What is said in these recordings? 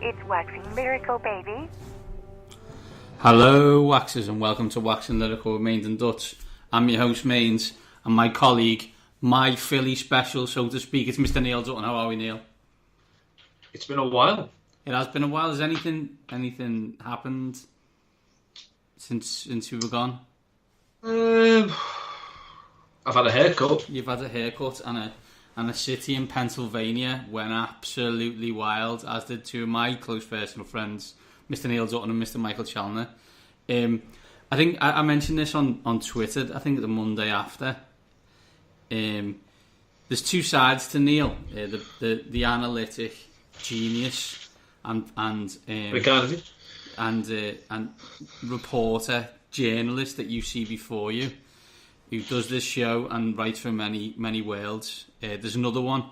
It's Waxing Lyrical, baby. Hello, Waxers, and welcome to Waxing Lyrical with Mains and Dutch. I'm your host, Mains, and my colleague, my Philly special, so to speak, it's Mr. Neil Dutton. How are we, Neil? It's been a while. It has been a while. Has anything happened since we were gone? I've had a haircut. You've had a haircut, and a city in Pennsylvania went absolutely wild, as did two of my close personal friends, Mr. Neil Dutton and Mr. Michael Chalner. I think I mentioned this on Twitter, I think the Monday after. There's two sides to Neil, the analytic genius and reporter, journalist that you see before you, who does this show and writes for many worlds. There's another one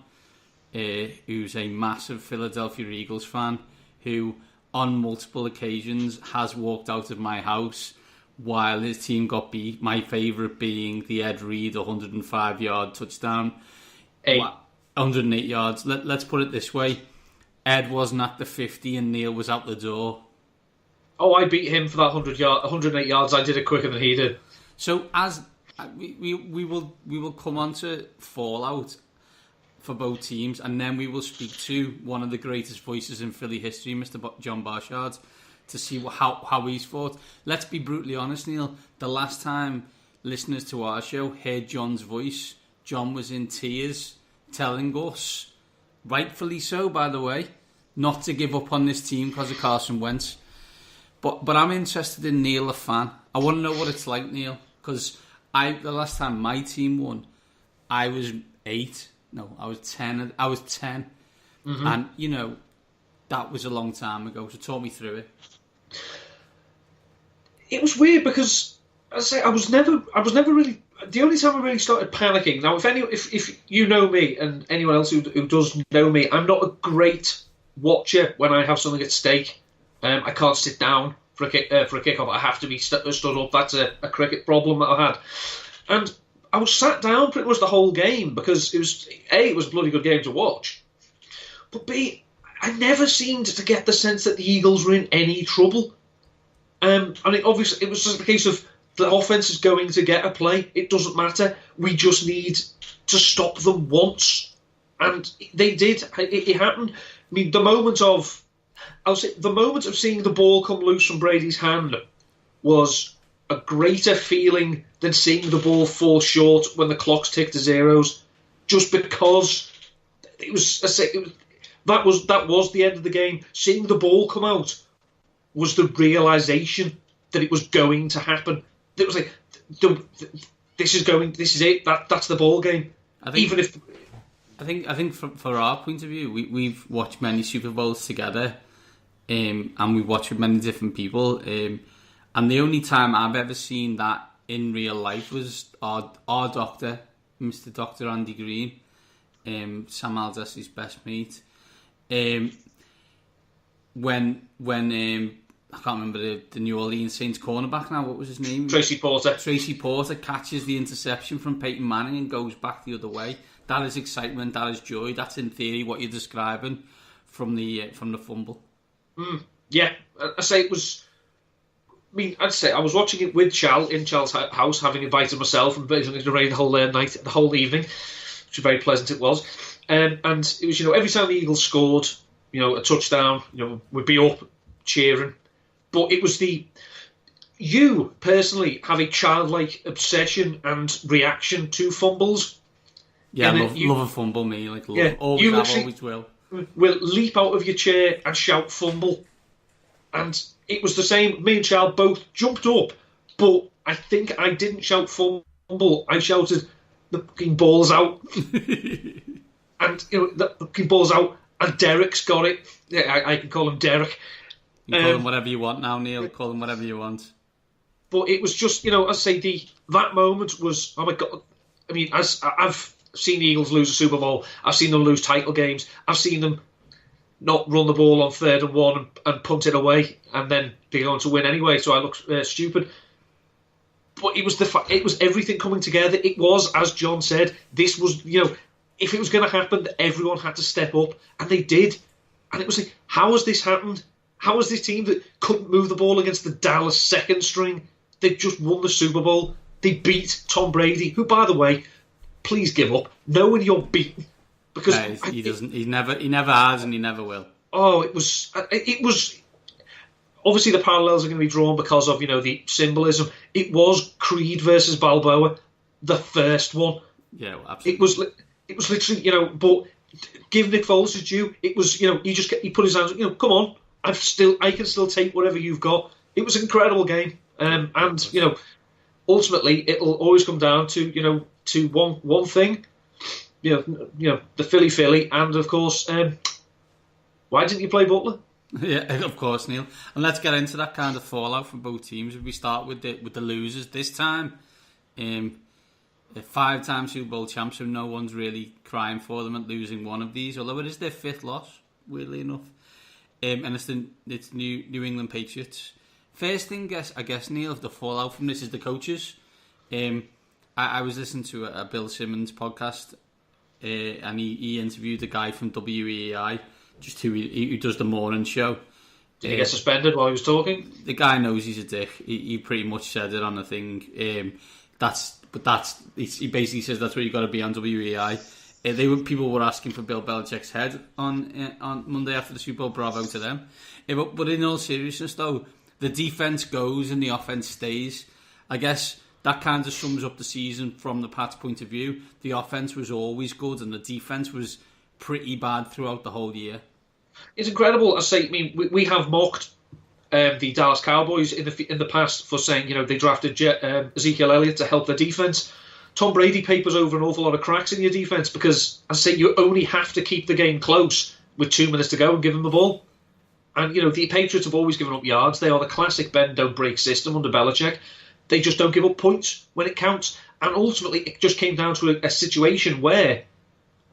who's a massive Philadelphia Eagles fan who on multiple occasions has walked out of my house while his team got beat. My favourite being the Ed Reed 105-yard touchdown. 108 yards. Let's put it this way. Ed wasn't at the 50 and Neil was out the door. Oh, I beat him for that 108 yards. I did it quicker than he did. So as we will come on to fallout for both teams, and then we will speak to one of the greatest voices in Philly history, Mr. John Barchard, to see how he's fought. Let's be brutally honest, Neil. The last time listeners to our show heard John's voice, John was in tears, telling us, rightfully so, by the way, not to give up on this team because of Carson Wentz. But I'm interested in Neil, a fan. I want to know what it's like, Neil, because the last time my team won, I was 8. No, I was 10. I was 10, and you know that was a long time ago. So talk me through it. It was weird because I was never really. The only time I really started panicking. Now, if you know me and anyone else who does know me, I'm not a great watcher when I have something at stake. I can't sit down for a kickoff. I have to be stood up. That's a cricket problem that I had, and I was sat down pretty much the whole game because it was a bloody good game to watch, but B, I never seemed to get the sense that the Eagles were in any trouble. I mean, obviously, it was just a case of the offense is going to get a play. It doesn't matter. We just need to stop them once, and they did. It happened. I mean, the moment of seeing the ball come loose from Brady's hand was a greater feeling than seeing the ball fall short when the clock's ticked to zeros, just because that was the end of the game. Seeing the ball come out was the realization that it was going to happen. It was like, this is it. That's the ball game. I think from our point of view, we've watched many Super Bowls together, and we watch with many different people. And the only time I've ever seen that in real life was our doctor, Mr. Dr. Andy Green, Sam Aldessi's best mate. When I can't remember the New Orleans Saints cornerback now, what was his name? Tracy Porter catches the interception from Peyton Manning and goes back the other way. That is excitement, that is joy. That's in theory what you're describing from the fumble. Yeah, I say it was. I mean, I'd say I was watching it with Chal in Chal's house, having invited myself and basically arranged the whole night, the whole evening, which was very pleasant. It was, and it was, every time the Eagles scored, a touchdown, we'd be up cheering. But it was you personally have a childlike obsession and reaction to fumbles. Yeah, love a fumble, me. Like, love, yeah, always have, always will. Will leap out of your chair and shout fumble. And it was the same. Me and Chal both jumped up, but I think I didn't shout fumble. I shouted, the fucking ball's out. And, the fucking ball's out. And Derek's got it. Yeah, I can call him Derek. You call him whatever you want now, Neil. Call him whatever you want. But it was just, I say, that moment was, oh my God. I mean, I've seen the Eagles lose a Super Bowl. I've seen them lose title games. I've seen them not run the ball on 3rd and 1 and punt it away, and then be going to win anyway. So I look stupid. But it was everything coming together. It was, as John said, this was, if it was going to happen, everyone had to step up, and they did. And it was like, how has this happened? How has this team that couldn't move the ball against the Dallas second string, they've just won the Super Bowl? They beat Tom Brady, who, by the way, please give up, knowing you're beaten. Because he doesn't. He never has, and he never will. Oh, it was. Obviously, the parallels are going to be drawn because of the symbolism. It was Creed versus Balboa, the first one. Yeah, well, absolutely. It was literally, but give Nick Foles his due. It was, he put his hands, come on, I can still take whatever you've got. It was an incredible game, and ultimately it'll always come down to to one thing. The Philly, and of course, why didn't you play Butler? Yeah, of course, Neil. And let's get into that kind of fallout from both teams. If we start with the losers this time, 5-time Super Bowl champs, so no one's really crying for them at losing one of these. Although it is their 5th loss, weirdly enough, and it's New England Patriots. First thing, I guess, Neil, of the fallout from this is the coaches. I was listening to a Bill Simmons podcast. And he interviewed a guy from WEI, just who does the morning show. Did he get suspended while he was talking? The guy knows he's a dick. He pretty much said it on the thing. He basically says that's where you got to be on WEI. People were asking for Bill Belichick's head on Monday after the Super Bowl. Bravo to them. But in all seriousness, though, the defense goes and the offense stays. I guess that kind of sums up the season from the Pats' point of view. The offense was always good and the defense was pretty bad throughout the whole year. It's incredible. We have mocked the Dallas Cowboys in the past for saying, they drafted Ezekiel Elliott to help their defense. Tom Brady papers over an awful lot of cracks in your defense because, you only have to keep the game close with 2 minutes to go and give them the ball. And, the Patriots have always given up yards. They are the classic bend, don't break system under Belichick. They just don't give up points when it counts. And ultimately, it just came down to a situation where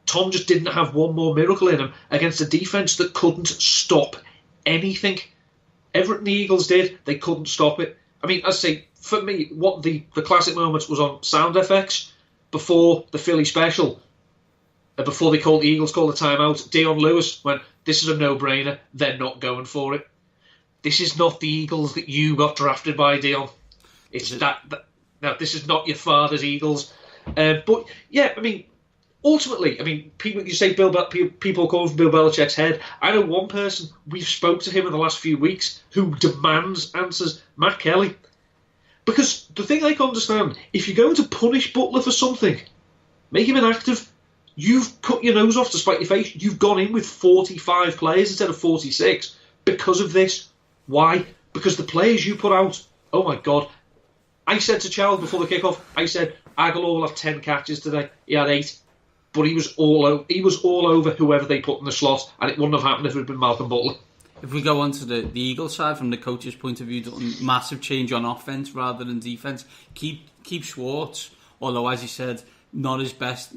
Tom just didn't have one more miracle in him against a defense that couldn't stop anything. Everything the Eagles did, they couldn't stop it. For me, what the classic moments was on sound effects before the Philly special, before the Eagles called the timeout. Dion Lewis went, "This is a no-brainer. They're not going for it. This is not the Eagles that you got drafted by, Dion. It's no, this is not your father's Eagles." But yeah, ultimately, people you say people call for Bill Belichick's head. I know one person, we've spoke to him in the last few weeks, who demands answers. Matt Kelly. Because the thing I can understand, if you're going to punish Butler for something, make him inactive. You've cut your nose off to spite your face. You've gone in with 45 players instead of 46 because of this. Why? Because the players you put out, oh my God. I said to Charles before the kickoff, Aguilar will have 10 catches today. He had 8. But he was all over whoever they put in the slot, and it wouldn't have happened if it had been Malcolm Butler. If we go on to the Eagles side, from the coach's point of view, massive change on offense rather than defense. Keep Schwartz, although as you said, not his best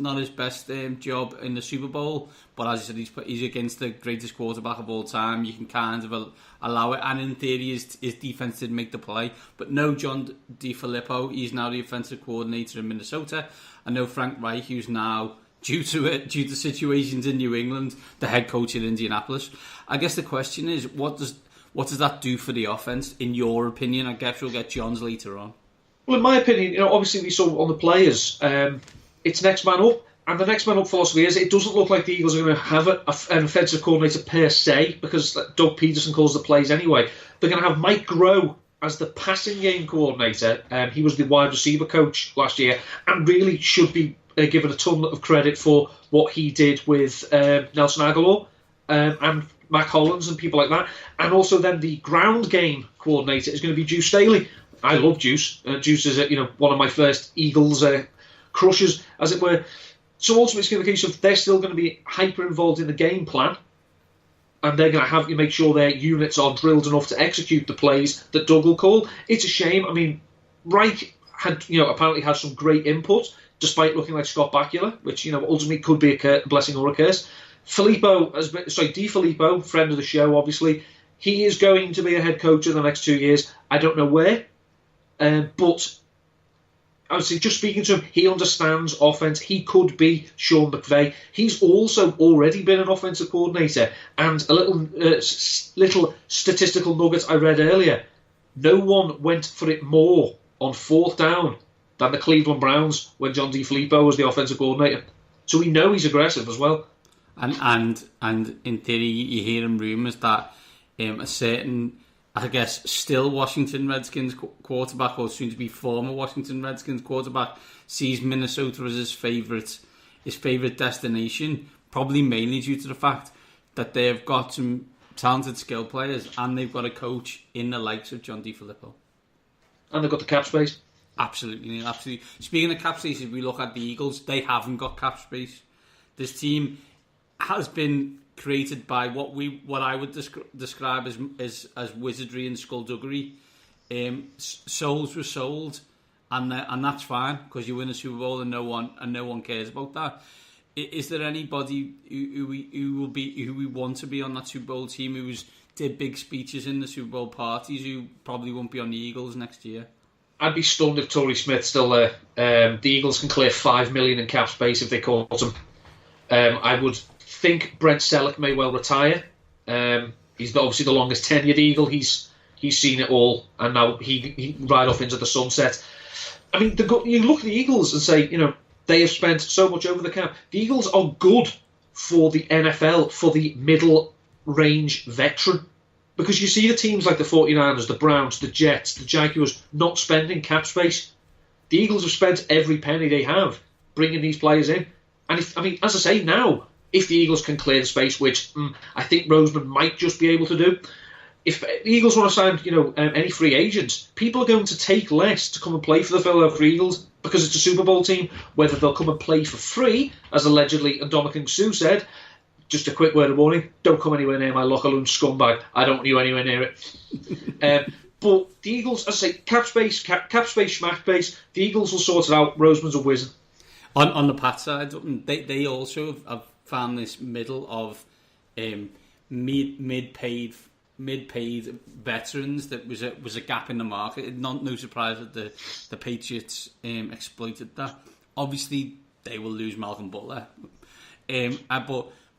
job in the Super Bowl. But as you said, he's against the greatest quarterback of all time. You can kind of allow it, and in theory, his defense did make the play. But no John DeFilippo. He's now the offensive coordinator in Minnesota. I know Frank Reich, who's now, due to situations in New England, the head coach in Indianapolis. I guess the question is, what does that do for the offense, in your opinion? I guess we'll get John's later on. Well, in my opinion, obviously we saw on the players, it's next man up, and the next man up philosophy is it doesn't look like the Eagles are going to have an offensive coordinator per se, because Doug Peterson calls the plays anyway. They're going to have Mike Groh as the passing game coordinator. He was the wide receiver coach last year, and really should be given a ton of credit for what he did with Nelson Aguilar and Mac Hollins and people like that. And also then the ground game coordinator is going to be Juice Staley. I love Juice. Juice is one of my first Eagles crushes, as it were. So ultimately it's going to be the case of they're still going to be hyper involved in the game plan, and they're going to have you make sure their units are drilled enough to execute the plays that Doug will call. It's a shame. Reich had apparently had some great input, despite looking like Scott Bakula, which ultimately could be a blessing or a curse. DeFilippo, friend of the show, obviously, he is going to be a head coach in the next 2 years. I don't know where, but I was just speaking to him, he understands offense. He could be Sean McVay. He's also already been an offensive coordinator. And a little statistical nugget I read earlier. No one went for it more on 4th down than the Cleveland Browns when John DeFilippo was the offensive coordinator. So we know he's aggressive as well. And in theory, you hear rumours that a certain, I guess, still Washington Redskins quarterback, or soon to be former Washington Redskins quarterback, sees Minnesota as his favourite destination, probably mainly due to the fact that they've got some talented skill players and they've got a coach in the likes of John DeFilippo. And they've got the cap space. Absolutely. Speaking of cap space, if we look at the Eagles, they haven't got cap space. This team has been created by what I would describe as wizardry and skullduggery. Souls were sold, and that's fine because you win a Super Bowl and no one cares about that. Is there anybody who we want to be on that Super Bowl team who did big speeches in the Super Bowl parties who probably won't be on the Eagles next year? I'd be stunned if Torrey Smith's still there. The Eagles can clear $5 million in cap space if they caught him. I would think Brent Selleck may well retire. He's obviously the longest tenured Eagle. He's seen it all, and now he ride off into the sunset. I mean, you look at the Eagles and say, they have spent so much over the cap. The Eagles are good for the NFL, for the middle range veteran. Because you see the teams like the 49ers, the Browns, the Jets, the Jaguars not spending cap space. The Eagles have spent every penny they have bringing these players in. And as I say now, if the Eagles can clear the space, which I think Roseman might just be able to do, if the Eagles want to sign, any free agents, people are going to take less to come and play for the Philadelphia Eagles because it's a Super Bowl team. Whether they'll come and play for free, as allegedly Ndamukong Suh said. Just a quick word of warning: don't come anywhere near my locker room, scumbag. I don't want you anywhere near it. But the Eagles, as I say, cap space, smack space. The Eagles will sort it out. Roseman's a wizard. On the Pat side, they also have found this middle of mid-paid veterans that was a gap in the market. No surprise that the Patriots exploited that. Obviously, they will lose Malcolm Butler,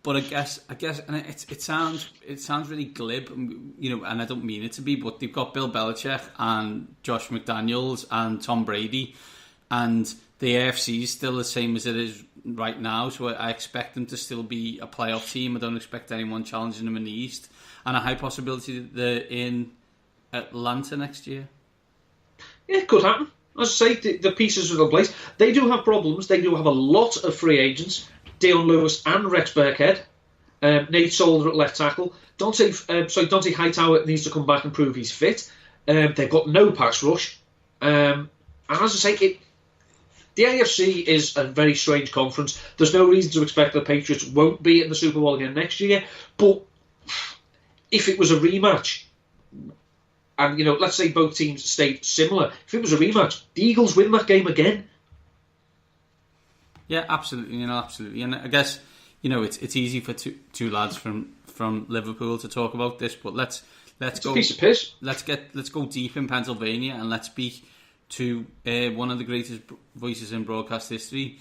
But I guess, and it sounds really glib, and I don't mean it to be. But they've got Bill Belichick and Josh McDaniels and Tom Brady, and the AFC is still the same as it is right now. So I expect them to still be a playoff team. I don't expect anyone challenging them in the East, and a high possibility that they're in Atlanta next year. Yeah, it could happen. As I say, the pieces are in place. They do have problems. They do have a lot of free agents. Dion Lewis and Rex Burkhead, Nate Solder at left tackle. Dante Hightower needs to come back and prove he's fit. They've got no pass rush. And as I say, the AFC is a very strange conference. There's no reason to expect the Patriots won't be in the Super Bowl again next year. But if it was a rematch, and let's say both teams stayed similar, if it was a rematch, the Eagles win that game again. Yeah, absolutely, absolutely, and I guess it's easy for two lads from Liverpool to talk about this, but let's go. A piece of piss. Let's go deep in Pennsylvania and let's speak to one of the greatest voices in broadcast history,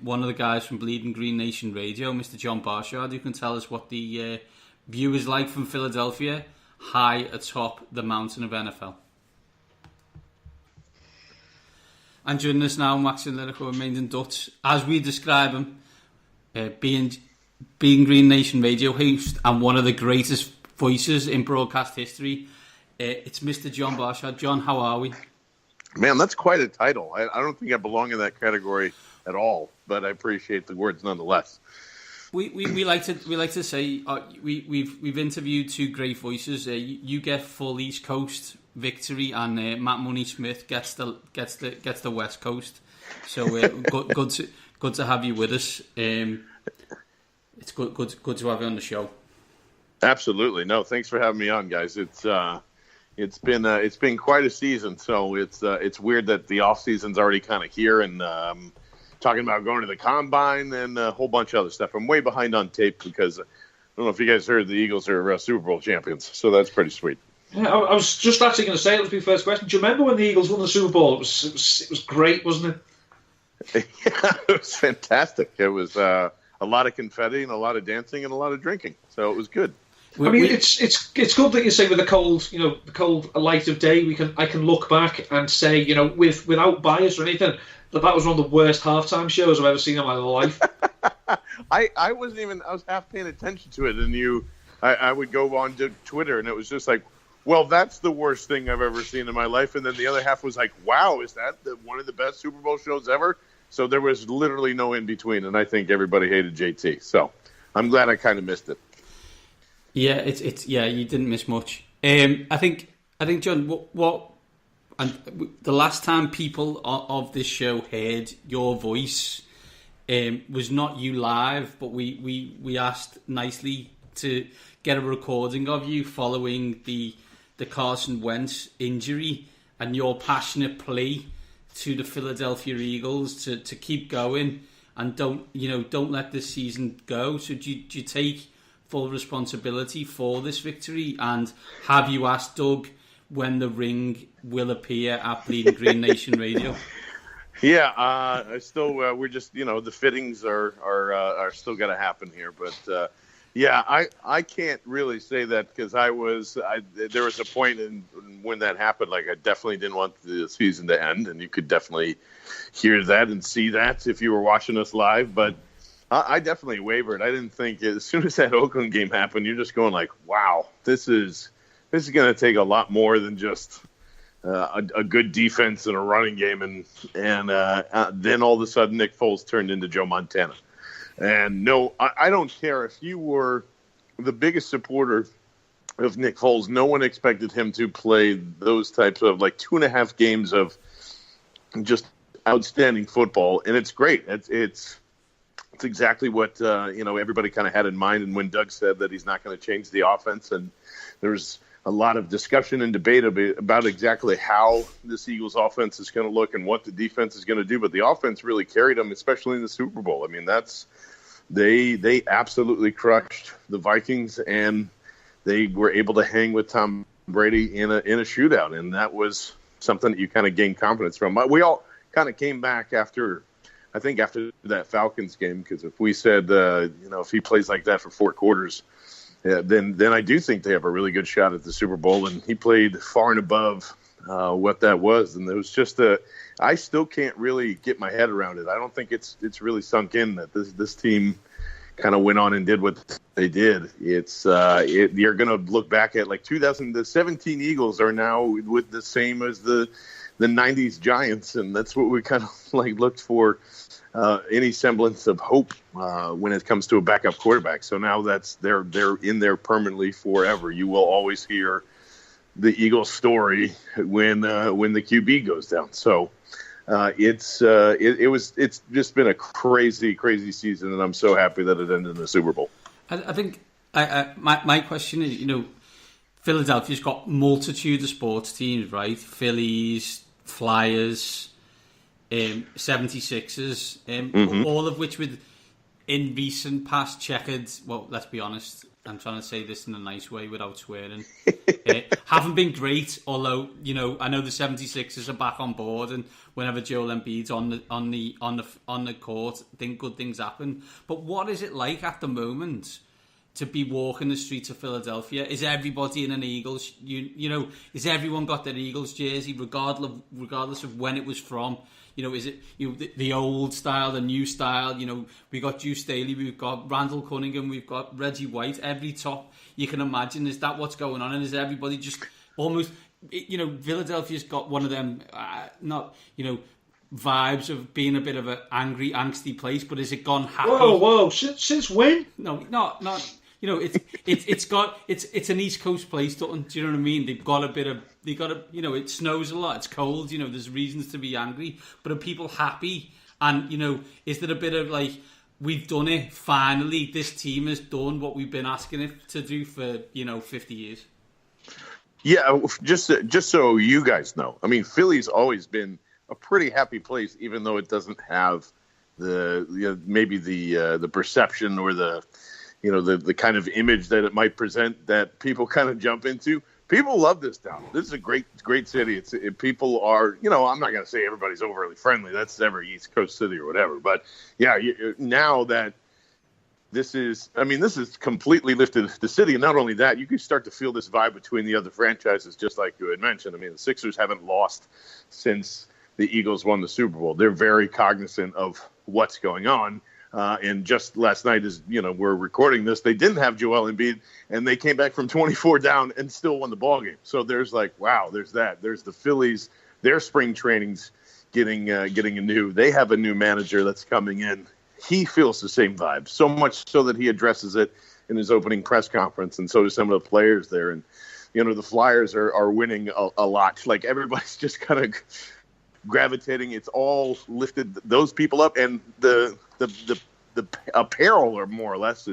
one of the guys from Bleeding Green Nation Radio, Mr. John Barchard, who can tell us what the view is like from Philadelphia, high atop the mountain of NFL. And joining us now, Max and Lyrical remains in Dutch, as we describe him, being Green Nation Radio host and one of the greatest voices in broadcast history. It's Mr. John Barchard. John, how are we? Man, that's quite a title. I don't think I belong in that category at all, but I appreciate the words nonetheless. We like to say we've interviewed two great voices. You get full East Coast victory, and Matt Money Smith gets the West Coast. So good to have you with us. It's good to have you on the show. Absolutely, no, thanks for having me on, guys. It's been quite a season. So it's weird that the off season's already kind of here, and talking about going to the combine and a whole bunch of other stuff. I'm way behind on tape because I don't know if you guys heard the Eagles are Super Bowl champions, so that's pretty sweet. Yeah, I was just actually going to say, it was my first question. Do you remember when the Eagles won the Super Bowl? It was great, wasn't it? Yeah, it was fantastic. It was a lot of confetti and a lot of dancing and a lot of drinking. So it was good. I mean, it's good that you say with the cold light of day, I can look back and say, without bias or anything, that was one of the worst halftime shows I've ever seen in my life. I was half paying attention to it, and I would go on to Twitter, and it was just like, well, that's the worst thing I've ever seen in my life. And then the other half was like, wow, is that one of the best Super Bowl shows ever? So there was literally no in between, and I think everybody hated JT. So I'm glad I kind of missed it. Yeah, it's you didn't miss much. I think John, what and the last time people of this show heard your voice was not you live, but we asked nicely to get a recording of you following the Carson Wentz injury and your passionate plea to the Philadelphia Eagles to keep going and don't let this season go. So do you take full responsibility for this victory, and have you asked Doug when the ring will appear at Bleeding Green Nation Radio? Yeah, I still we're just the fittings are still got to happen here, but yeah, I can't really say that because there was a point when that happened, like I definitely didn't want the season to end, and you could definitely hear that and see that if you were watching us live, but I definitely wavered. I didn't think as soon as that Oakland game happened, you're just going like, wow, this is going to take a lot more than just a good defense and a running game, and then all of a sudden Nick Foles turned into Joe Montana. And no, I don't care if you were the biggest supporter of Nick Foles. No one expected him to play those types of 2.5 games of just outstanding football, and it's great. It's exactly what everybody kind of had in mind. And when Doug said that he's not going to change the offense, and there's a lot of discussion and debate about exactly how this Eagles offense is going to look and what the defense is going to do, but the offense really carried them, especially in the Super Bowl. I mean, they absolutely crushed the Vikings, and they were able to hang with Tom Brady in a shootout, and that was something that you kind of gained confidence from. We all kind of came back after that Falcons game, because if we said, if he plays like that for 4 quarters, then I do think they have a really good shot at the Super Bowl, and he played far and above what that was. And it was just I still can't really get my head around it. I don't think it's really sunk in that this team kind of went on and did what they did. You're going to look back at 2017 Eagles are now with the same as the 90s Giants, and that's what we kind of looked for, any semblance of hope when it comes to a backup quarterback. So now they're in there permanently forever. You will always hear the Eagles story when the QB goes down. So it's just been a crazy season, and I'm so happy that it ended in the Super Bowl. I think my question is, Philadelphia's got multitude of sports teams, right? Phillies, Flyers, 76ers, all of which with in recent past checkered, well, let's be honest, I'm trying to say this in a nice way without swearing, haven't been great, although, I know the 76ers are back on board, and whenever Joel Embiid's on the court, I think good things happen. But what is it like at the moment to be walking the streets of Philadelphia? Is everybody in an Eagles, is everyone got their Eagles jersey, regardless of when it was from? Is it the old style, the new style? We got Juice Staley, we've got Randall Cunningham, we've got Reggie White, every top you can imagine. Is that what's going on? And is everybody just almost, Philadelphia's got one of them, vibes of being a bit of an angry, angsty place, but has it gone happy? Whoa! Since when? No, not. It's an East Coast place, do you know what I mean? It snows a lot, it's cold, there's reasons to be angry, but are people happy? And, is there a bit of we've done it, finally, this team has done what we've been asking it to do for, 50 years? Yeah, just so you guys know, I mean, Philly's always been a pretty happy place, even though it doesn't have maybe the perception or the kind of image that it might present that people kind of jump into. people love this town. This is a great city. People are, I'm not going to say everybody's overly friendly. That's every East Coast city or whatever. But yeah, now that this is completely lifted the city. And not only that, you can start to feel this vibe between the other franchises, just like you had mentioned. I mean, the Sixers haven't lost since the Eagles won the Super Bowl. They're very cognizant of what's going on. And just last night, as we're recording this, they didn't have Joel Embiid, and they came back from 24 down and still won the ballgame. So there's wow, there's that. There's the Phillies. Their spring training's getting they have a new manager that's coming in. He feels the same vibe, so much so that he addresses it in his opening press conference, and so do some of the players there. And the Flyers are winning a lot. Like, everybody's just kind of gravitating. It's all lifted those people up, and the apparel, or more or less,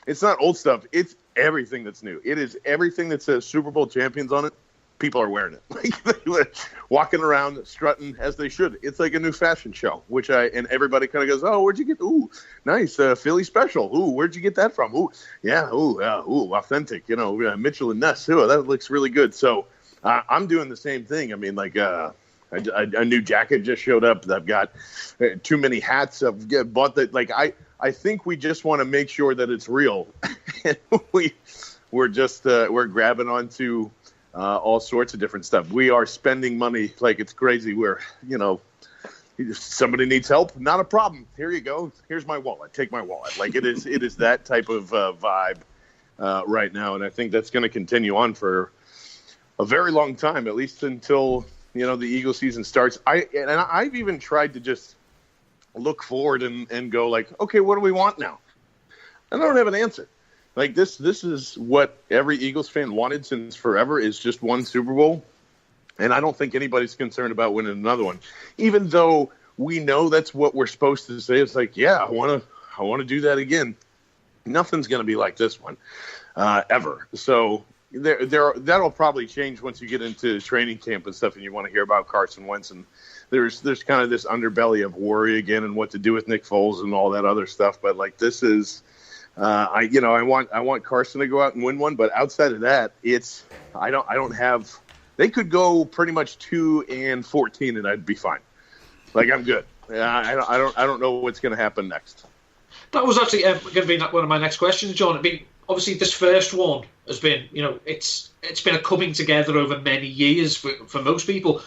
it's not old stuff. It's everything that's new. It is everything that says Super Bowl champions on it. People are wearing it, like walking around, strutting as they should. It's like a new fashion show, and everybody kind of goes, "Oh, where'd you get? Ooh, nice Philly special. Ooh, where'd you get that from? Ooh, yeah, ooh, authentic. Mitchell and Ness. Ooh, that looks really good." So I'm doing the same thing. I mean, like a new jacket just showed up. I've got too many hats. I've bought that. Like I think we just want to make sure that it's real. We're grabbing onto all sorts of different stuff. We are spending money like it's crazy. If somebody needs help, not a problem. Here you go. Here's my wallet. Take my wallet. Like, it is that type of vibe right now, and I think that's going to continue on for a very long time, at least until the Eagle season starts. I've even tried to just look forward and go like, okay, what do we want now? I don't have an answer. Like, this is what every Eagles fan wanted since forever, is just one Super Bowl. And I don't think anybody's concerned about winning another one, even though we know that's what we're supposed to say. It's like, yeah, I want to do that again. Nothing's going to be like this one ever. So that'll probably change once you get into training camp and stuff, and you want to hear about Carson Wentz. And there's kind of this underbelly of worry again, and what to do with Nick Foles and all that other stuff. But like, this is. I want Carson to go out and win one, but outside of that, I don't have. They could go pretty much 2-14, and I'd be fine. Like, I'm good. I don't know what's going to happen next. That was actually going to be one of my next questions, John. I mean, obviously this first one has been, it's been a coming together over many years for most people.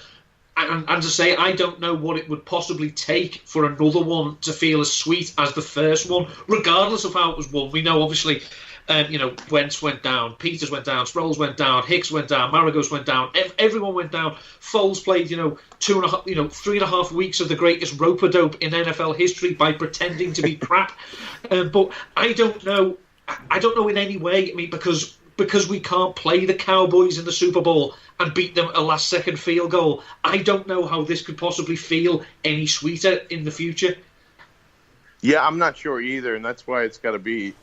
And to say, I don't know what it would possibly take for another one to feel as sweet as the first one, regardless of how it was won. We know, obviously, Wentz went down, Peters went down, Sproles went down, Hicks went down, Maragos went down, everyone went down. Foles played, 3.5 weeks of the greatest rope-a-dope in NFL history by pretending to be crap. But I don't know in any way. I mean, because we can't play the Cowboys in the Super Bowl and beat them a last-second field goal, I don't know how this could possibly feel any sweeter in the future. Yeah, I'm not sure either, and that's why it's got to be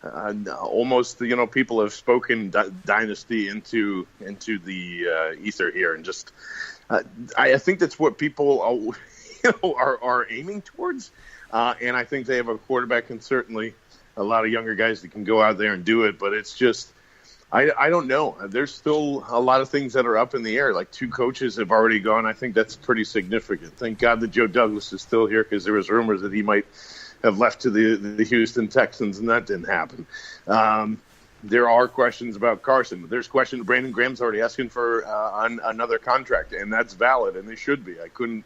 almost, people have spoken dynasty into the ether here, and just I think that's what people are aiming towards, and I think they have a quarterback and certainly a lot of younger guys that can go out there and do it, but it's just. I don't know. There's still a lot of things that are up in the air. Like, 2 coaches have already gone. I think that's pretty significant. Thank God that Joe Douglas is still here, because there was rumors that he might have left to the Houston Texans, and that didn't happen. There are questions about Carson. There's questions. Brandon Graham's already asking for another contract, and that's valid, and they should be. I couldn't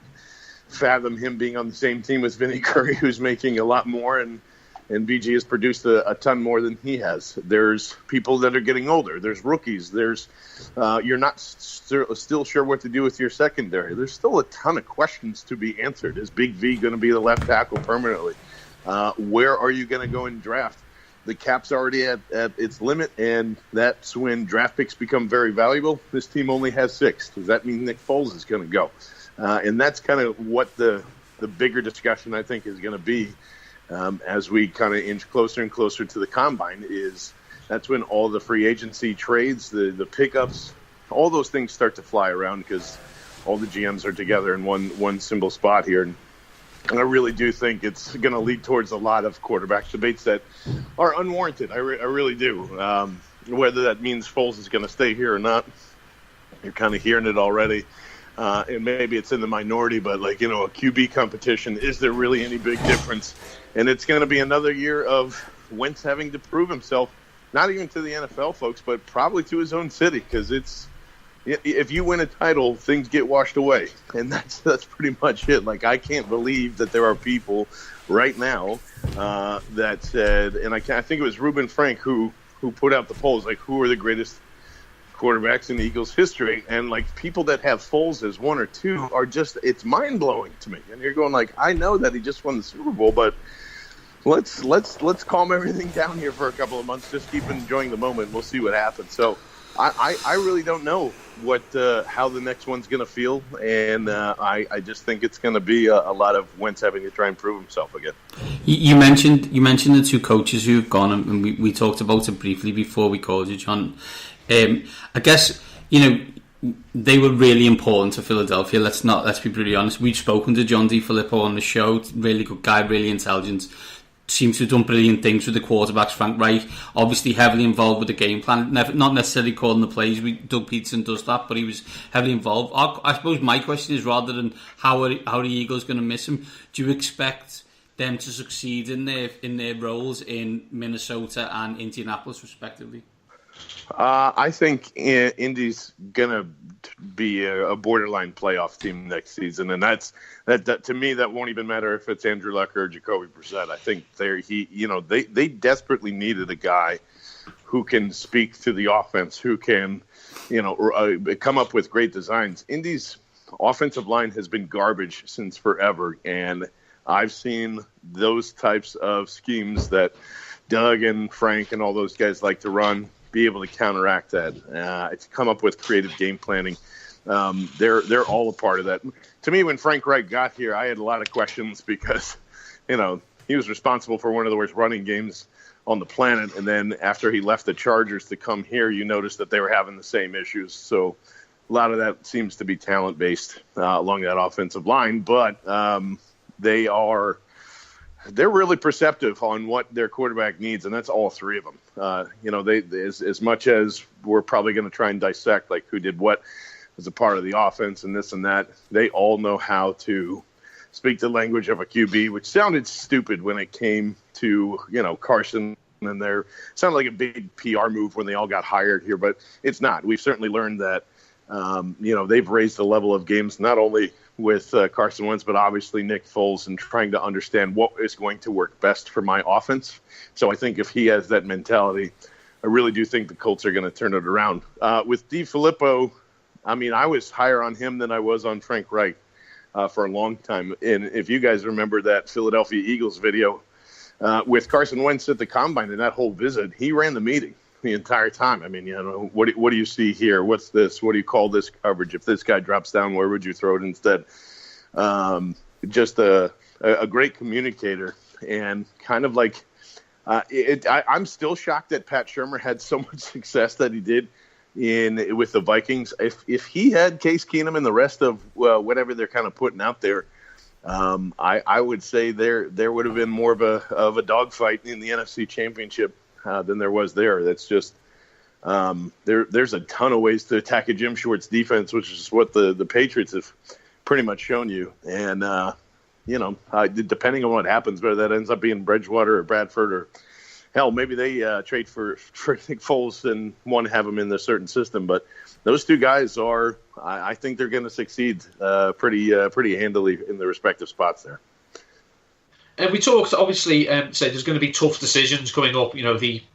fathom him being on the same team as Vinny Curry, who's making a lot more, and BG has produced a ton more than he has. There's people that are getting older. There's rookies. There's you're not still sure what to do with your secondary. There's still a ton of questions to be answered. Is Big V going to be the left tackle permanently? Where are you going to go in draft? The cap's already at its limit, and that's when draft picks become very valuable. This team only has 6. Does that mean Nick Foles is going to go? And that's kind of what the bigger discussion, I think, is going to be. As we kind of inch closer and closer to the combine, that's when all the free agency trades, the pickups, all those things start to fly around, because all the GMs are together in one simple spot here. And I really do think it's going to lead towards a lot of quarterback debates that are unwarranted. I really do. whether that means Foles is going to stay here or not. You're kind of hearing it already. And maybe it's in the minority, but a QB competition, is there really any big difference? And it's going to be another year of Wentz having to prove himself, not even to the NFL folks, but probably to his own city, because if you win a title, things get washed away. And that's pretty much it. I can't believe that there are people right now that said, and I think it was Reuben Frank who put out the polls, who are the greatest quarterbacks in the Eagles' history, and people that have Foles as one or two are just, it's mind-blowing to me. And you're going I know that he just won the Super Bowl, but let's calm everything down here for a couple of months. Just keep enjoying the moment. We'll see what happens. So I really don't know how the next one's going to feel, and I just think it's going to be a lot of Wentz having to try and prove himself again. You mentioned the two coaches who've gone, and we talked about it briefly before we called you, John. I guess they were really important to Philadelphia. Let's be pretty honest. We've spoken to John DiFilippo on the show. Really good guy, really intelligent. Seems to have done brilliant things with the quarterbacks. Frank Reich, obviously heavily involved with the game plan. Not necessarily calling the plays. Doug Peterson does that, but he was heavily involved. I suppose my question is, rather than how are the Eagles going to miss him, do you expect them to succeed in their roles in Minnesota and Indianapolis, respectively? I think Indy's gonna be a borderline playoff team next season, and that to me, that won't even matter if it's Andrew Luck or Jacoby Brissett. I think they desperately needed a guy who can speak to the offense, who can come up with great designs. Indy's offensive line has been garbage since forever, and I've seen those types of schemes that Doug and Frank and all those guys like to run be able to counteract that. It's come up with creative game planning. They're all a part of that. To me, when Frank Reich got here, I had a lot of questions because, he was responsible for one of the worst running games on the planet. And then after he left the Chargers to come here, you noticed that they were having the same issues. So a lot of that seems to be talent-based along that offensive line. But they're really perceptive on what their quarterback needs, and that's all three of them. They as much as we're probably going to try and dissect who did what as a part of the offense and this and that, they all know how to speak the language of a QB, which sounded stupid when it came to Carson, and there sounded like a big PR move when they all got hired here, but it's not. We've certainly learned that they've raised the level of games not only with Carson Wentz, but obviously Nick Foles, and trying to understand what is going to work best for my offense. So I think if he has that mentality, I really do think the Colts are going to turn it around. With DiFilippo, I was higher on him than I was on Frank Reich for a long time. And if you guys remember that Philadelphia Eagles video with Carson Wentz at the Combine and that whole visit, he ran the meeting the entire time. What do you see here? What's this? What do you call this coverage? If this guy drops down, where would you throw it instead? Just a great communicator, and kind of I'm still shocked that Pat Shurmur had so much success that he did with the Vikings. If he had Case Keenum and the rest of whatever they're kind of putting out there, I would say there would have been more of a dogfight in the NFC Championship than there was there. That's just there's a ton of ways to attack a Jim Schwartz defense, which is what the Patriots have pretty much shown you. And depending on what happens, whether that ends up being Bridgewater or Bradford, or hell, maybe they trade for Nick Foles and want to have him in a certain system. But those two guys I think they're going to succeed pretty handily in their respective spots there. And we talked, obviously, said there's going to be tough decisions coming up.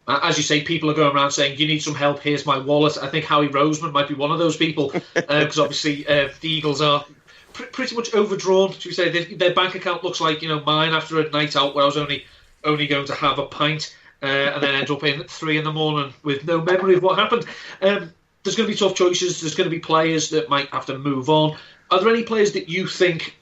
As you say, people are going around saying, you need some help, here's my wallet. I think Howie Roseman might be one of those people, because obviously the Eagles are pretty much overdrawn. Should we say their bank account looks like mine after a night out where I was only going to have a pint and then end up in 3 a.m. with no memory of what happened. There's going to be tough choices. There's going to be players that might have to move on. Are there any players that you think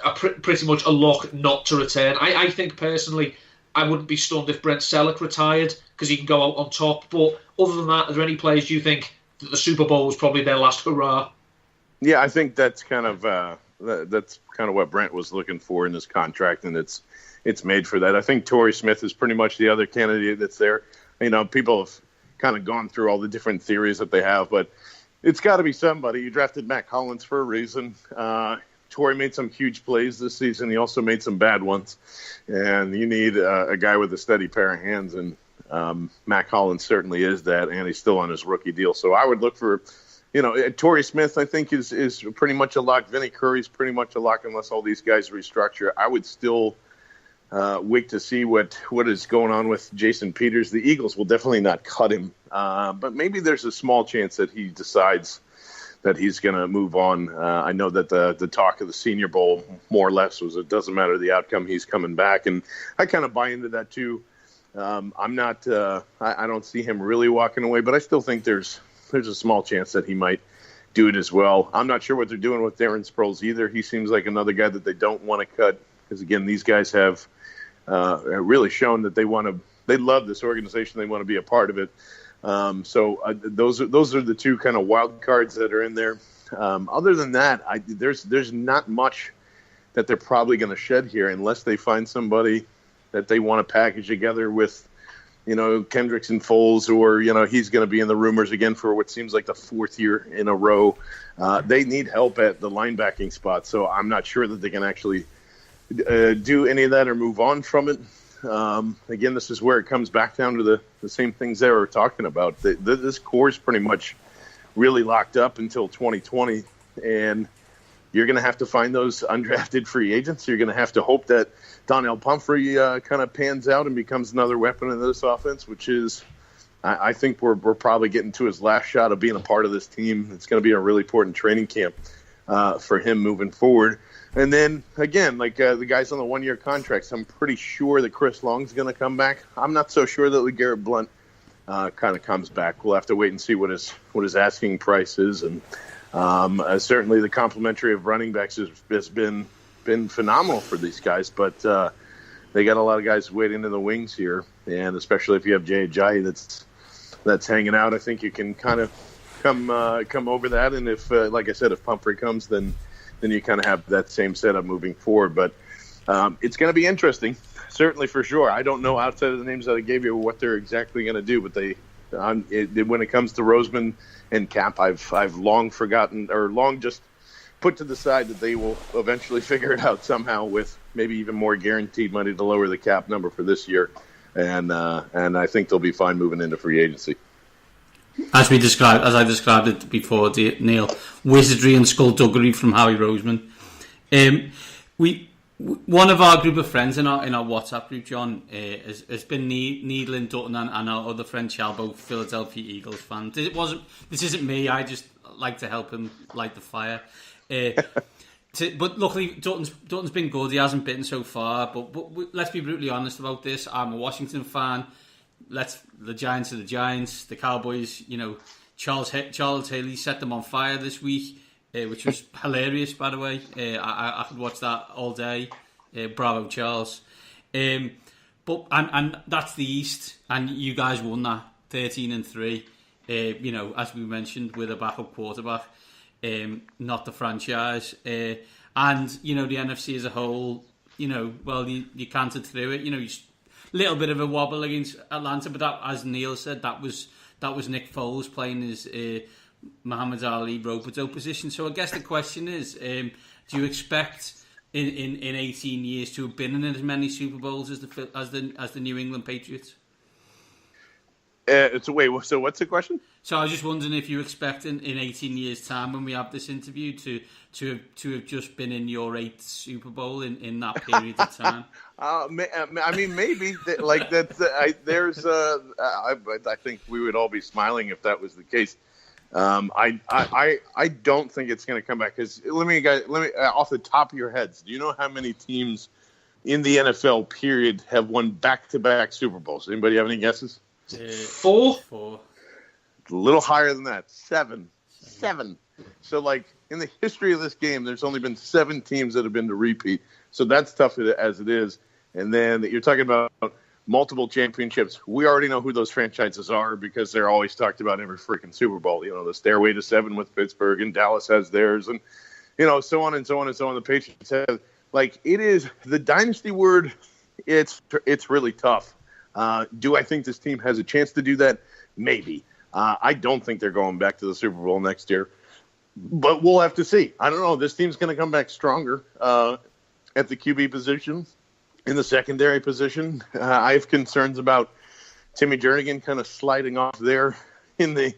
are pretty much a lock not to return? I think personally, I wouldn't be stunned if Brent Selleck retired, because he can go out on top. But other than that, are there any players you think that the Super Bowl was probably their last hurrah? Yeah, I think that's kind of what Brent was looking for in his contract, and it's made for that. I think Torrey Smith is pretty much the other candidate that's there. People have kind of gone through all the different theories that they have, but it's got to be somebody. You drafted Matt Collins for a reason. Torrey made some huge plays this season. He also made some bad ones, and you need a guy with a steady pair of hands, and Matt Collins certainly is that, and he's still on his rookie deal. So I would look for, Torrey Smith, I think, is pretty much a lock. Vinny Curry's pretty much a lock unless all these guys restructure. I would still wait to see what is going on with Jason Peters. The Eagles will definitely not cut him, but maybe there's a small chance that he decides that he's going to move on. I know that the talk of the Senior Bowl more or less was it doesn't matter the outcome, he's coming back, and I kind of buy into that too. I'm not. I don't see him really walking away, but I still think there's a small chance that he might do it as well. I'm not sure what they're doing with Darren Sproles either. He seems like another guy that they don't want to cut because again, these guys have really shown that they love this organization. They want to be a part of it. So those are the two kind of wild cards that are in there. Other than that, there's not much that they're probably going to shed here unless they find somebody that they want to package together with, Kendricks and Foles, or, he's going to be in the rumors again for what seems like the fourth year in a row. They need help at the linebacking spot. So I'm not sure that they can actually do any of that or move on from it. Again, this is where it comes back down to the same things they were talking about. This core is pretty much really locked up until 2020, and you're going to have to find those undrafted free agents. You're going to have to hope that Donnell Pumphrey kind of pans out and becomes another weapon in this offense, which is, I think we're probably getting to his last shot of being a part of this team. It's going to be a really important training camp for him moving forward. And then, again, the guys on the one-year contracts, I'm pretty sure that Chris Long's going to come back. I'm not so sure that LeGarrette Blount kind of comes back. We'll have to wait and see what his asking price is. And certainly the complementary of running backs has been phenomenal for these guys. But they got a lot of guys waiting in the wings here. And especially if you have Jay Ajayi that's hanging out, I think you can kind of come over that. And if, like I said, if Pumphrey comes, then you kind of have that same setup moving forward. But it's going to be interesting, certainly for sure. I don't know outside of the names that I gave you what they're exactly going to do, but when it comes to Roseman and Cap, I've long forgotten or long just put to the side that they will eventually figure it out somehow with maybe even more guaranteed money to lower the cap number for this year, and I think they'll be fine moving into free agency. As I described it before, Neil, wizardry and skullduggery from Howie Roseman. One of our group of friends in our WhatsApp group, John, has been needling Dutton and our other friend Chalbo, Philadelphia Eagles fan. This isn't me. I just like to help him light the fire. But luckily, Dutton's been good. He hasn't bitten so far. But let's be brutally honest about this. I'm a Washington fan. The Giants are the Giants. The Cowboys, Charles Haley set them on fire this week, which was hilarious, by the way. I could watch that all day. Bravo, Charles. But that's the East, and you guys won that 13-3. As we mentioned, with a backup quarterback, not the franchise, and the NFC as a whole. You cantered through it. Little bit of a wobble against Atlanta, but that, as Neil said, that was Nick Foles playing his Muhammad Ali rope-a-dope position. So I guess the question is, do you expect in 18 years to have been in as many Super Bowls as the New England Patriots? So what's the question? So I was just wondering if you expect in 18 years' time, when we have this interview, to have just been in your 8th Super Bowl in that period of time. I mean, maybe that's. I think we would all be smiling if that was the case. I don't think it's going to come back because let me off the top of your heads, do you know how many teams in the NFL period have won back-to-back Super Bowls? Anybody have any guesses? 4. A little higher than that. 7. So in the history of this game, there's only been 7 teams that have been to repeat. So that's tough as it is. And then you're talking about multiple championships. We already know who those franchises are because they're always talked about every freaking Super Bowl. The Stairway to 7 with Pittsburgh, and Dallas has theirs, and so on and so on and so on. The Patriots have it is the dynasty word. It's really tough. Do I think this team has a chance to do that? maybe. I don't think they're going back to the Super Bowl next year, but we'll have to see. I don't know. This team's going to come back stronger at the QB position, in the secondary position. I have concerns about Timmy Jernigan kind of sliding off there in the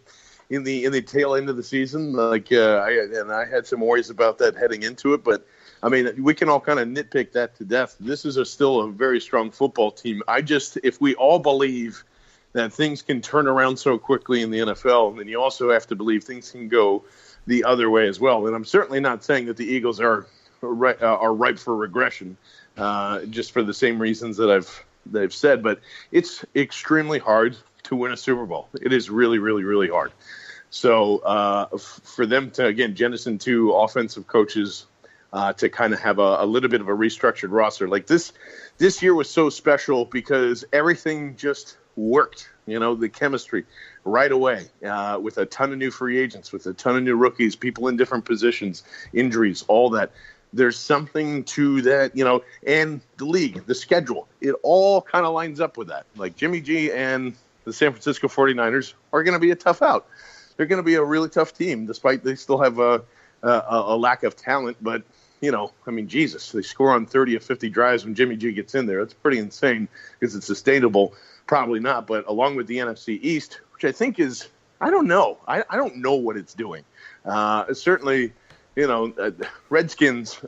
tail end of the season. I had some worries about that heading into it, but I mean, we can all kind of nitpick that to death. This is still a very strong football team. If we all believe that things can turn around so quickly in the NFL, then you also have to believe things can go the other way as well. And I'm certainly not saying that the Eagles are ripe for regression, just for the same reasons that I've said. But it's extremely hard to win a Super Bowl. It is really, really, really hard. So for them to, again, jettison two offensive coaches to kind of have a little bit of a restructured roster. Like this year was so special because everything just worked, the chemistry right away, with a ton of new free agents, with a ton of new rookies, people in different positions, injuries, all that. There's something to that, and the league, the schedule, it all kind of lines up with that. Like Jimmy G and the San Francisco 49ers are going to be a tough out. They're going to be a really tough team, despite they still have a lack of talent. But, Jesus, they score on 30 of 50 drives when Jimmy G gets in there. That's pretty insane. Is it sustainable? Probably not. But along with the NFC East, which I think is, I don't know. I don't know what it's doing. Certainly, Redskins,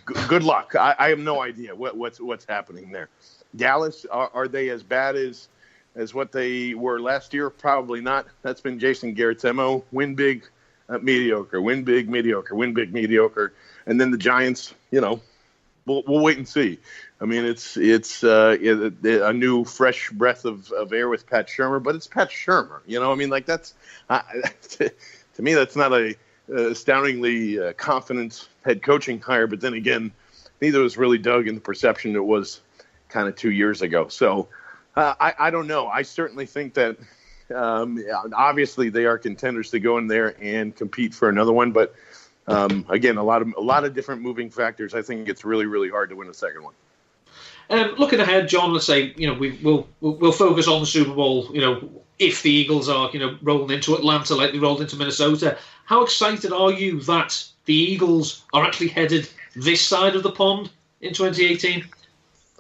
good luck. I have no idea what's happening there. Dallas, are they as bad as what they were last year? Probably not. That's been Jason Garrett's MO. Win big, mediocre. Win big, mediocre. Win big, mediocre. And then the Giants, we'll wait and see. I mean, it's a new fresh breath of air with Pat Shurmur, but it's Pat Shurmur. That's to me, that's not a astoundingly confident head coaching hire. But then again, neither was really dug in the perception it was kind of 2 years ago. So I don't know. I certainly think that obviously they are contenders to go in there and compete for another one. But again, a lot of different moving factors. I think it's really, really hard to win a second one. Looking ahead, John, let's say we'll focus on the Super Bowl. If the Eagles are rolling into Atlanta like they rolled into Minnesota, how excited are you that the Eagles are actually headed this side of the pond in 2018?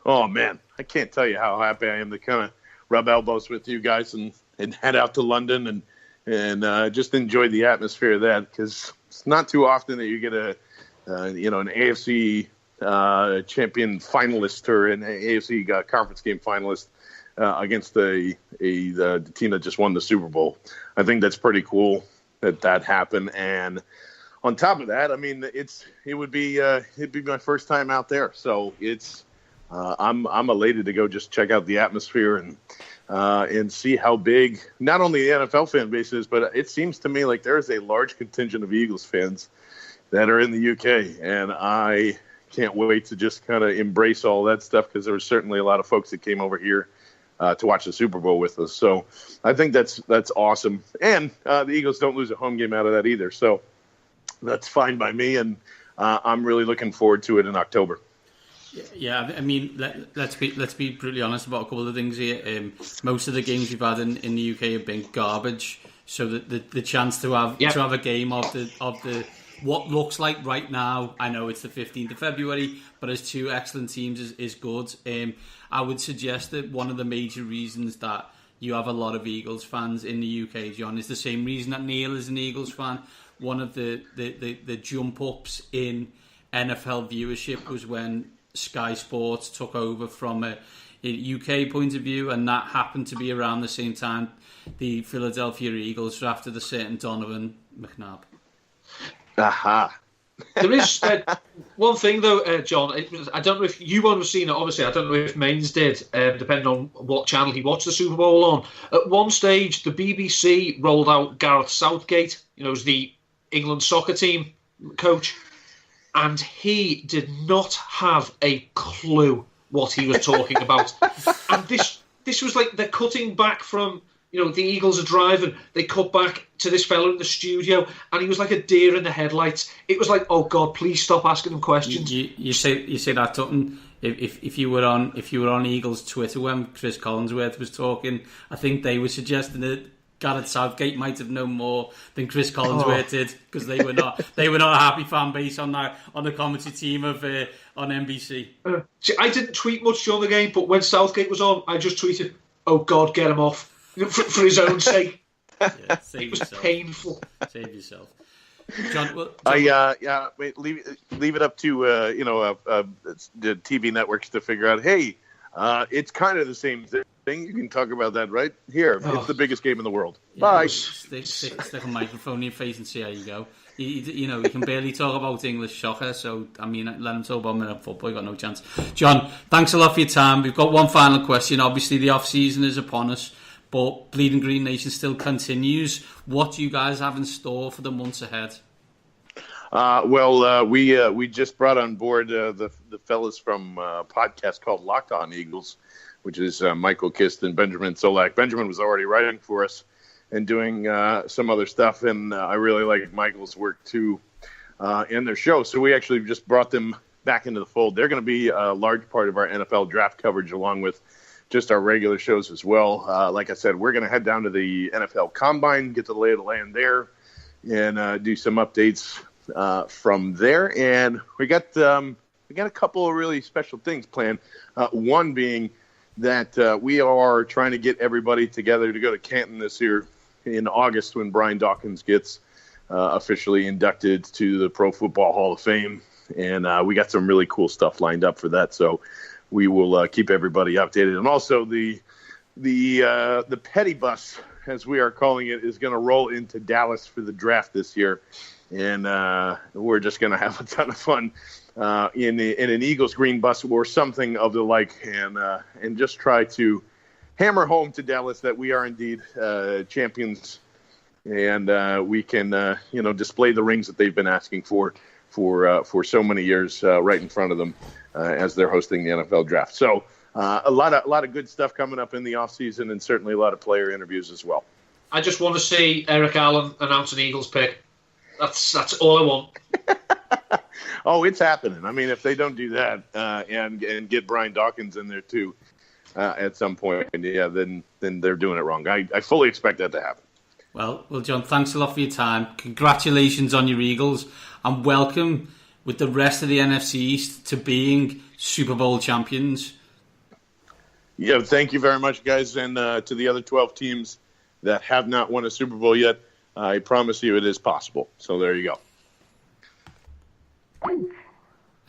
Oh man, I can't tell you how happy I am to kind of rub elbows with you guys and head out to London and just enjoy the atmosphere of that, because it's not too often that you get an AFC champion finalist or an AFC conference game finalist against the team that just won the Super Bowl. I think that's pretty cool that happened. And on top of that, I mean, it'd be my first time out there, so it's I'm elated to go just check out the atmosphere and see how big not only the NFL fan base is, but it seems to me like there is a large contingent of Eagles fans that are in the UK, and I can't wait to just kind of embrace all that stuff, because there was certainly a lot of folks that came over here to watch the Super Bowl with us. So I think that's awesome. And the Eagles don't lose a home game out of that either. So that's fine by me, and I'm really looking forward to it in October. Yeah, I mean, let's be brutally honest about a couple of things here. Most of the games we've had in the UK have been garbage. So the chance to have a game of the what looks like right now, I know it's the 15th of February, but as two excellent teams is good. I would suggest that one of the major reasons that you have a lot of Eagles fans in the UK, John, is the same reason that Neil is an Eagles fan. One of the jump ups in NFL viewership was when Sky Sports took over from a UK point of view, and that happened to be around the same time the Philadelphia Eagles drafted a certain Donovan McNabb. Aha. There is one thing, though, John. I don't know if you won't have seen it, obviously. I don't know if Maines did, depending on what channel he watched the Super Bowl on. At one stage, the BBC rolled out Gareth Southgate, as the England soccer team coach, and he did not have a clue what he was talking about. And this was like they're cutting back from, the Eagles are driving. They cut back to this fellow in the studio, and he was like a deer in the headlights. It was like, oh God, please stop asking him questions. You say that, Tutton. if you were on Eagles Twitter when Chris Collinsworth was talking, I think they were suggesting that Gareth Southgate might have known more than Chris Collinsworth did, because they were not a happy fan base on the commentary team of on NBC. See, I didn't tweet much during the game, but when Southgate was on, I just tweeted, "Oh God, get him off," for his own sake. Yeah, it was painful. Save yourself, John. Leave it up to the TV networks to figure out. Hey, it's kind of the same thing. You can talk about that right here. It's the biggest game in the world. Yeah, bye. Stick a microphone in your face and see how you go. You can barely talk about English soccer, so I mean, let him talk about American football. You got no chance. John, thanks a lot for your time. We've got one final question. Obviously, the off season is upon us, but Bleeding Green Nation still continues. What do you guys have in store for the months ahead? We just brought on board the fellas from a podcast called Locked On Eagles, which is Michael Kist and Benjamin Solak. Benjamin was already writing for us and doing some other stuff, and I really like Michael's work too in their show. So we actually just brought them back into the fold. They're going to be a large part of our NFL draft coverage, along with just our regular shows as well. Like I said, we're going to head down to the NFL Combine, get the lay of the land there, and do some updates from there. And we got a couple of really special things planned. One being that we are trying to get everybody together to go to Canton this year in August, when Brian Dawkins gets officially inducted to the Pro Football Hall of Fame. And we got some really cool stuff lined up for that. So we will keep everybody updated. And also the petty bus, as we are calling it, is going to roll into Dallas for the draft this year. And we're just going to have a ton of fun in an Eagles green bus or something of the like, and just try to hammer home to Dallas that we are indeed champions, and we can display the rings that they've been asking for so many years right in front of them as they're hosting the NFL draft. So a lot of good stuff coming up in the off season, and certainly a lot of player interviews as well. I just want to see Eric Allen announce an Eagles pick. That's all I want. Oh, it's happening. I mean, if they don't do that and get Brian Dawkins in there too at some point, then they're doing it wrong. I fully expect that to happen. Well, John, thanks a lot for your time. Congratulations on your Eagles, and welcome with the rest of the NFC East to being Super Bowl champions. Yeah, thank you very much, guys, and to the other 12 teams that have not won a Super Bowl yet, I promise you it is possible. So there you go. And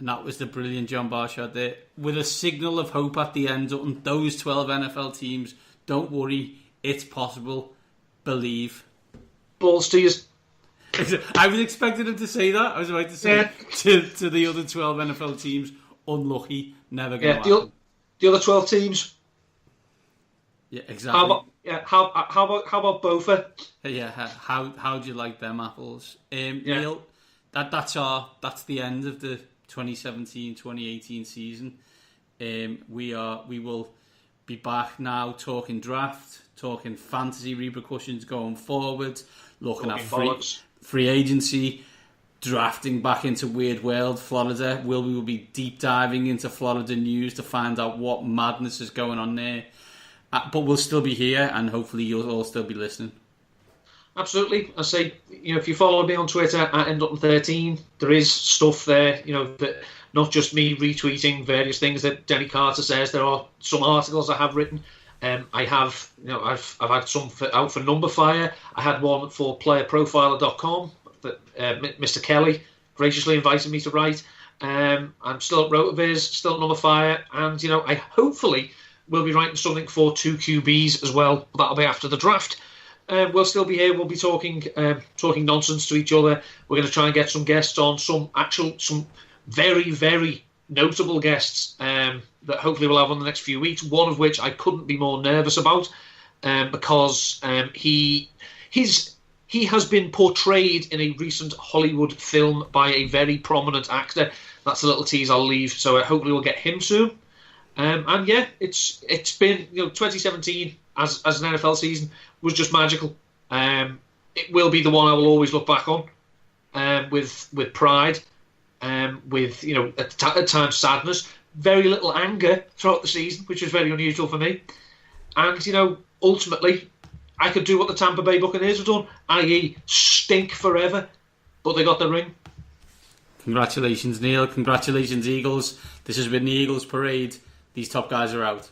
that was the brilliant John Barchard there, with a signal of hope at the end on those 12 NFL teams. Don't worry, it's possible. Believe. Balls to you. I was expecting him to say that. I was about to say to the other 12 NFL teams, unlucky, never going to happen. The other 12 teams. Yeah, exactly. How about Bofa? Yeah, how do you like them apples? Neil, that's the end of the 2017-2018 season. We will be back now talking draft, talking fantasy repercussions going forward, looking at free agency, drafting back into Weird World Florida. We will be deep diving into Florida news to find out what madness is going on there. But we'll still be here, and hopefully you'll all still be listening. Absolutely. I say, if you follow me on Twitter at Endutton13, there is stuff there, that not just me retweeting various things that Denny Carter says. There are some articles I have written. I have, I've had some out for Numberfire. I had one for playerprofiler.com that Mr. Kelly graciously invited me to write. I'm still at Rotoviz, still at Numberfire, and I hopefully will be writing something for 2QBs as well. That'll be after the draft. We'll still be here. We'll be talking nonsense to each other. We're going to try and get some guests on, some very, very notable guests that hopefully we'll have on the next few weeks. One of which I couldn't be more nervous about because he has been portrayed in a recent Hollywood film by a very prominent actor. That's a little tease I'll leave. So hopefully we'll get him soon. And yeah, it's been 2017 as an NFL season was just magical. It will be the one I will always look back on with pride, with at times sadness, very little anger throughout the season, which was very unusual for me. And, you know, ultimately, I could do what the Tampa Bay Buccaneers have done, i.e. stink forever, but they got the ring. Congratulations, Neil. Congratulations, Eagles. This has been the Eagles Parade. These top guys are out.